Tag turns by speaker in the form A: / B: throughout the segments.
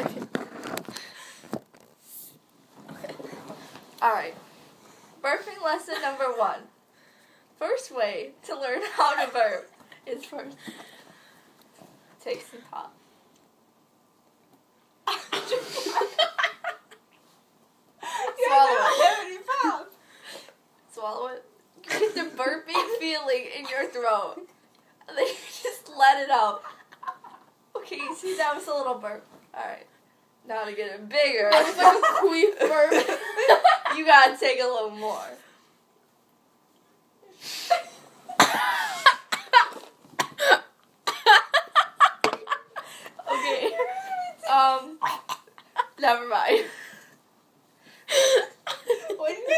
A: talking.
B: Alright. Burping lesson number 1. First way to learn how to burp is first take some pop. Swallow it. Swallow it. Get the burping feeling in your throat. And then you just let it out. Okay, you see that was a little burp. Alright. Now to get it bigger.
A: That was like a queef burp.
B: You gotta take a little more. Okay. Never mind.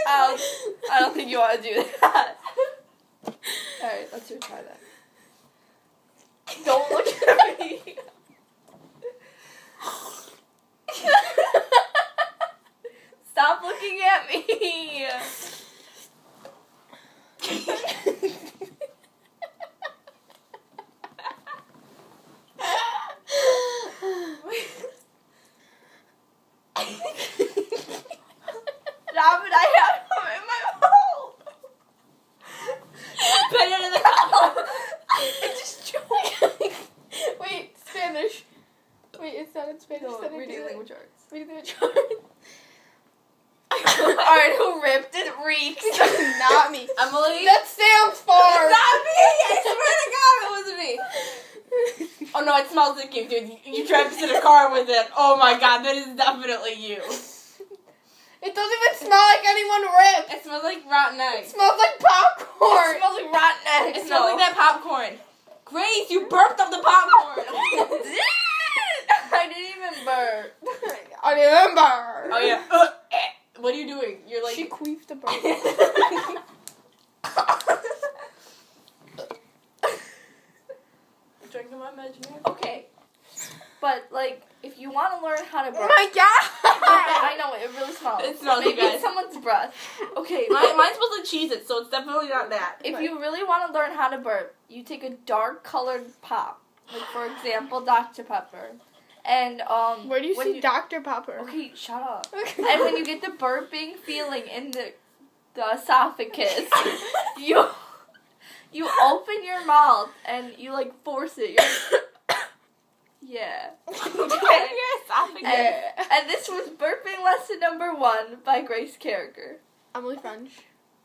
B: I don't think you want to do that. Alright, let's retry that. Don't look at me. Stop looking at me. Stop it, I have them in my mouth. Put it in the mouth. It just choked.
A: Wait, Spanish. Wait, it's not in Spanish.
B: No,
A: It's not in
B: reading
A: English.
B: language arts.
A: Reading language arts.
B: Alright, who ripped it? Reeks.
A: Not me.
B: Emily?
A: That sounds far.
B: It's not me! I swear to God it wasn't me. Oh no, it smells like you, dude. You tried to sit in a car with it. Oh my God, that is definitely you.
A: It doesn't even smell like anyone ripped.
B: It smells like rotten
A: It
B: eggs.
A: smells like popcorn.
B: It smells like rotten eggs. It smells
A: No.
B: like that popcorn. Grace, you burped up the popcorn. I didn't even burp.
A: I remember.
B: Oh yeah. What are you doing? You're like...
A: She queefed a burp.
B: Drinking my imaginary. Okay. But, like, if you want to learn how to burp...
A: Oh my God.
B: I know, it really smells.
A: It smells,
B: Maybe
A: you guys.
B: it's someone's breath. Okay.
C: Mine's supposed to cheese it, so it's definitely not that.
B: If you really want to learn how to burp, you take a dark colored pop. Like, for example, Dr. Pepper. And,
A: Where do you
B: when
A: see Dr. Pepper?
B: Okay, shut up. And when you get the burping feeling in the esophagus, you open your mouth and you, like, force it. You're like, yeah. And this was Burping Lesson number 1 by Grace Carricker.
A: Emily French.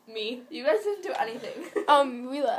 B: Me. You guys didn't do anything.
A: We left.